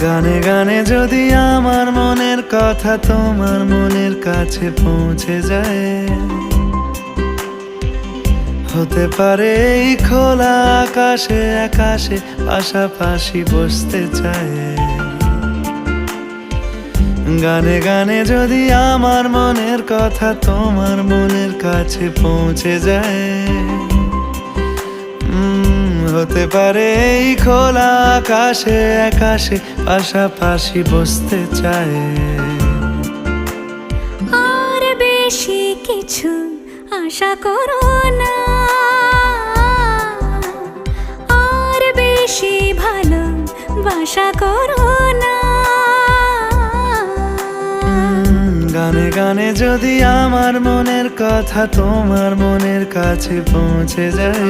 গানে গানে যদি আমার মনের কথা তোমার মনের কাছে পৌঁছে যায়, হতে পারে এই খোলা আকাশে আকাশে পাশাপাশি বসতে চায়। গানে গানে যদি আমার মনের কথা তোমার মনের কাছে পৌঁছে যায়, হতে পারে এই খোলা আকাশে আকাশে পাশাপাশি বসতে চায়। আর বেশি কিছু আশা করো না, আর বেশি ভালোবাসা করো না। গানে গানে যদি আমার মনের কথা তোমার মনের কাছে পৌঁছে যায়,